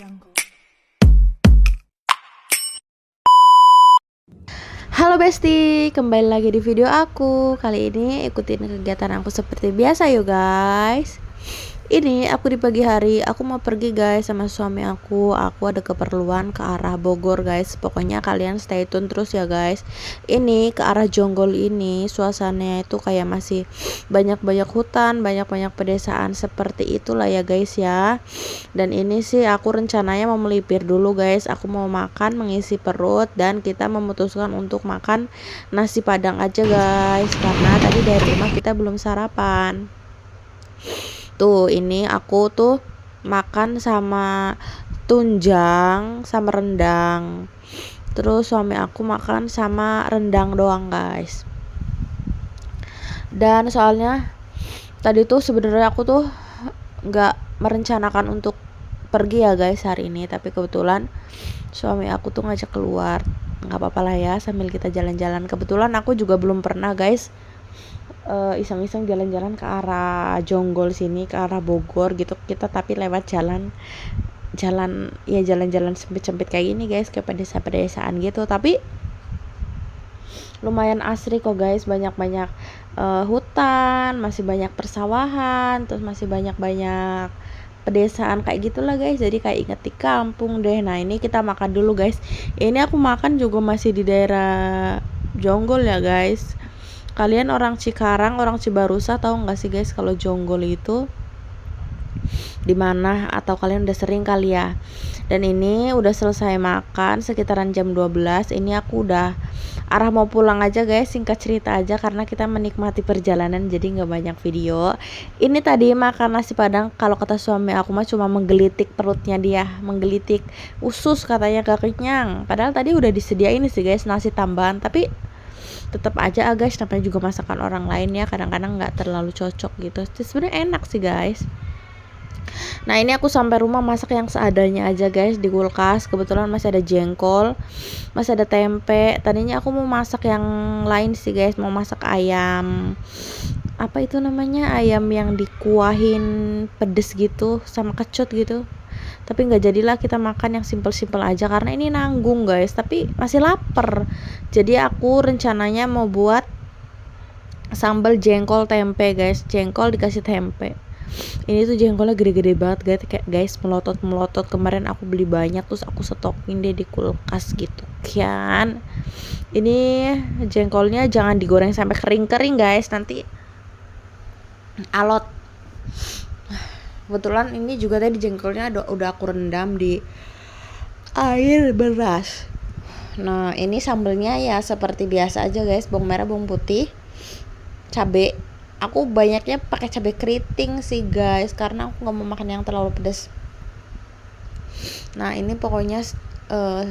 Halo Besti, kembali lagi di video aku. Kali ini ikutin kegiatan aku seperti biasa yuk guys. Ini aku di pagi hari, aku mau pergi guys sama suami aku. Aku ada keperluan ke arah Bogor guys. Pokoknya kalian stay tune terus ya guys. Ini ke arah Jonggol ini, suasananya itu kayak masih banyak-banyak hutan, banyak-banyak pedesaan seperti itulah ya guys ya. Dan ini sih aku rencananya mau melipir dulu guys. Aku mau makan, mengisi perut, dan kita memutuskan untuk makan nasi padang aja guys. Karena tadi dari rumah kita belum sarapan. Tuh, ini aku tuh makan sama tunjang sama rendang. Terus suami aku makan sama rendang doang guys. Dan soalnya tadi tuh sebenarnya aku tuh nggak merencanakan untuk pergi ya guys hari ini, tapi kebetulan suami aku tuh ngajak keluar. Nggak apa-apa lah ya, sambil kita jalan-jalan. Kebetulan aku juga belum pernah guys iseng-iseng jalan-jalan ke arah Jonggol sini, ke arah Bogor gitu kita, tapi lewat jalan ya, jalan-jalan sempit-sempit kayak gini guys, kayak pedesaan gitu, tapi lumayan asri kok guys. Banyak-banyak hutan, masih banyak persawahan, terus masih banyak-banyak pedesaan kayak gitulah guys, jadi kayak inget di kampung deh. Nah ini kita makan dulu guys. Ini aku makan juga masih di daerah Jonggol ya guys. Kalian orang Cikarang, orang Cibarusa tahu nggak sih guys kalau Jonggol itu di mana, atau kalian udah sering kali ya. Dan ini udah selesai makan sekitaran jam 12. Ini aku udah arah mau pulang aja guys, singkat cerita aja karena kita menikmati perjalanan jadi nggak banyak video. Ini tadi makan nasi padang, kalau kata suami aku mah cuma menggelitik perutnya dia, menggelitik usus, katanya gak kenyang. Padahal tadi udah disediain sih guys nasi tambahan, tapi tetap aja guys, namanya juga masakan orang lain ya, kadang-kadang nggak terlalu cocok gitu. Sebenarnya enak sih guys. Nah ini aku sampai rumah masak yang seadanya aja guys di kulkas. Kebetulan masih ada jengkol, masih ada tempe. Tadinya aku mau masak yang lain sih guys, mau masak ayam, apa itu namanya, ayam yang dikuahin pedes gitu sama kecut gitu. Tapi nggak jadilah, kita makan yang simple-simple aja karena ini nanggung guys, tapi masih lapar. Jadi aku rencananya mau buat sambal jengkol tempe guys, jengkol dikasih tempe. Ini tuh jengkolnya gede-gede banget guys, melotot. Kemarin aku beli banyak, terus aku stokin deh di kulkas gitu kan. Ini jengkolnya jangan digoreng sampai kering-kering guys, nanti alot. Kebetulan ini juga tadi jengkolnya udah aku rendam di air beras. Nah ini sambelnya ya seperti biasa aja guys, bawang merah, bawang putih, cabe. Aku banyaknya pakai cabai keriting sih guys, karena aku nggak mau makan yang terlalu pedas. Nah ini pokoknya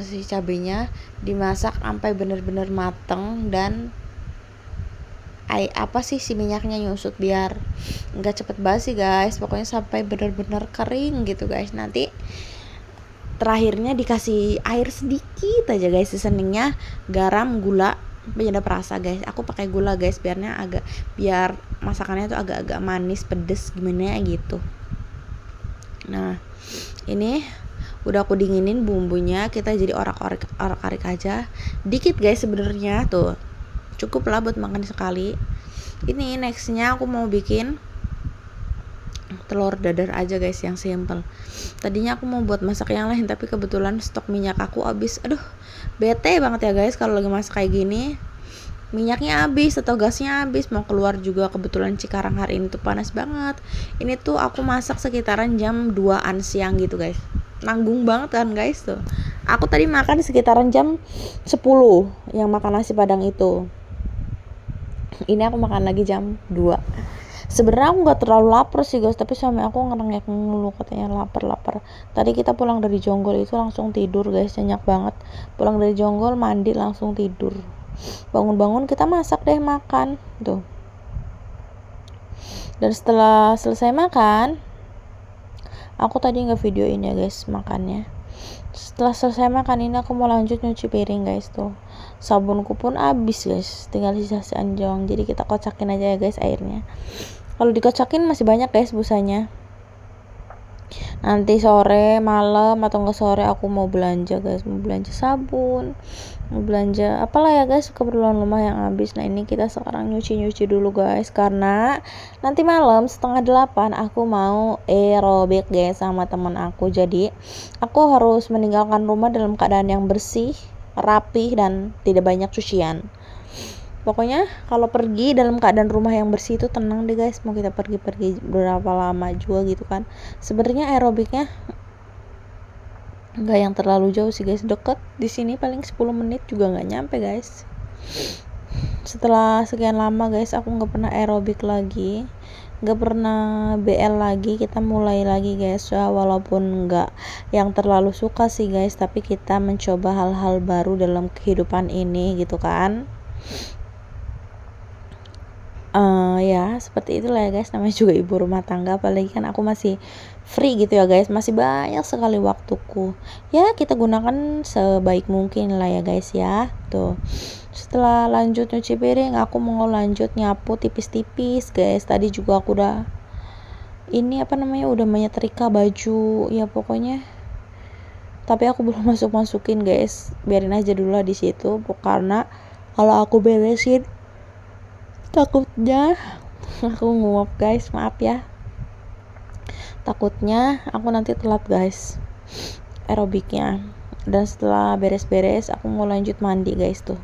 si cabenya dimasak sampai bener-bener mateng, dan si minyaknya nyusut biar nggak cepet basi guys. Pokoknya sampai bener-bener kering gitu guys. Nanti terakhirnya dikasih air sedikit aja guys, seasoningnya garam, gula, penyedap rasa guys. Aku pakai gula guys, biar masakannya tuh agak-agak manis pedes gimana gitu. Nah ini udah aku dinginin bumbunya, kita jadi orak-arik aja dikit guys. Sebenarnya tuh cukup lah buat makan sekali. Ini nextnya aku mau bikin telur dadar aja guys, yang simple. Tadinya aku mau buat masak yang lain, tapi kebetulan stok minyak aku habis. Aduh bete banget ya guys kalau lagi masak kayak gini, minyaknya habis atau gasnya habis. Mau keluar juga, kebetulan Cikarang hari ini tuh panas banget. Ini tuh aku masak sekitaran jam 2an siang gitu guys, nanggung banget kan guys. Tuh aku tadi makan sekitaran jam 10 yang makan nasi padang itu. Ini aku makan lagi jam 2. Sebenarnya aku nggak terlalu lapar sih guys, tapi suami aku ngerengek mulu, katanya lapar. Tadi kita pulang dari Jonggol itu langsung tidur guys, nyenyak banget. Pulang dari Jonggol mandi langsung tidur. Bangun-bangun kita masak deh, makan tuh. Dan setelah selesai makan, aku tadi nggak videoin ya guys makannya. Setelah selesai makan ini aku mau lanjut nyuci piring guys. Tuh sabunku pun habis guys, tinggal sisa-sisaan doang. Jadi kita kocakin aja ya guys airnya. Kalau dikocakin masih banyak guys busanya. Nanti sore malam atau enggak sore aku mau belanja guys, mau belanja sabun, mau belanja apalah ya guys, keperluan rumah yang habis. Nah ini kita sekarang nyuci dulu guys, karena nanti malam 7:30 aku mau aerobik guys sama teman aku. Jadi aku harus meninggalkan rumah dalam keadaan yang bersih, rapih, dan tidak banyak cucian. Pokoknya kalau pergi dalam keadaan rumah yang bersih itu tenang deh guys. Mau kita pergi berapa lama juga gitu kan. Sebenarnya aerobiknya nggak yang terlalu jauh sih guys, deket di sini, paling 10 menit juga nggak nyampe guys. Setelah sekian lama guys aku nggak pernah aerobik lagi, nggak pernah BL lagi. Kita mulai lagi guys ya, walaupun nggak yang terlalu suka sih guys, tapi kita mencoba hal-hal baru dalam kehidupan ini gitu kan. Ya seperti itulah ya guys, namanya juga ibu rumah tangga. Apalagi kan aku masih free gitu ya guys, masih banyak sekali waktuku. Ya kita gunakan sebaik mungkin lah ya guys ya. Tuh, setelah lanjut nyuci piring, aku mau lanjut nyapu tipis-tipis guys. Tadi juga aku udah udah menyetrika baju ya pokoknya, tapi aku belum masukin guys, biarin aja dulu lah di situ. Karena kalau aku beresin takutnya aku nguap guys, maaf ya, takutnya aku nanti telat guys aerobiknya. Dan setelah beres-beres aku mau lanjut mandi guys. Tuh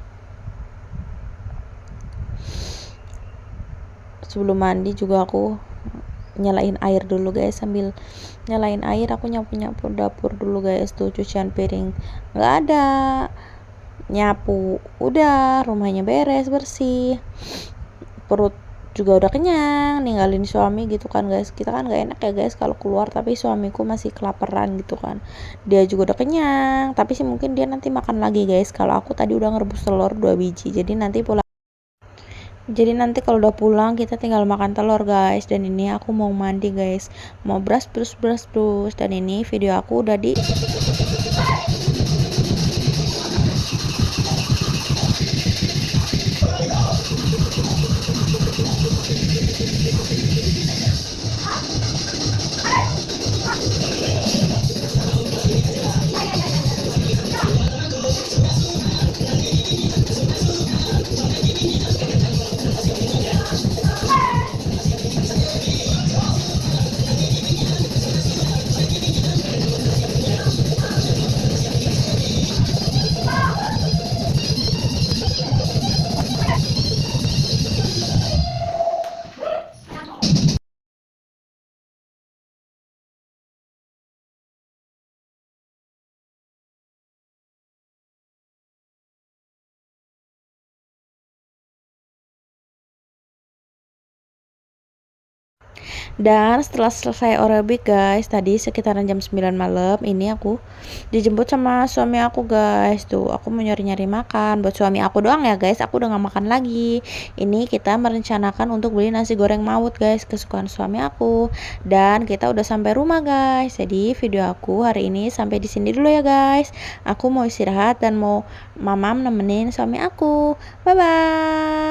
sebelum mandi juga aku nyalain air dulu guys. Sambil nyalain air aku nyapu dapur dulu guys. Tuh cucian piring nggak ada, nyapu udah, rumahnya beres bersih, perut juga udah kenyang, ninggalin suami gitu kan guys. Kita kan gak enak ya guys kalau keluar tapi suamiku masih kelaparan gitu kan, dia juga udah kenyang, tapi sih mungkin dia nanti makan lagi guys. Kalau aku tadi udah ngerebus telur 2 biji, jadi nanti kalau udah pulang kita tinggal makan telur guys. Dan ini aku mau mandi guys, mau brush. Dan ini video aku udah di Dan setelah selesai aerobik guys, tadi sekitaran jam 9 malam, ini aku dijemput sama suami aku guys. Tuh aku mau nyari-nyari makan buat suami aku doang ya guys, aku udah gak makan lagi. Ini kita merencanakan untuk beli nasi goreng maut guys, kesukaan suami aku. Dan kita udah sampai rumah guys. Jadi video aku hari ini sampai di sini dulu ya guys. Aku mau istirahat dan mau mamam nemenin suami aku. Bye bye.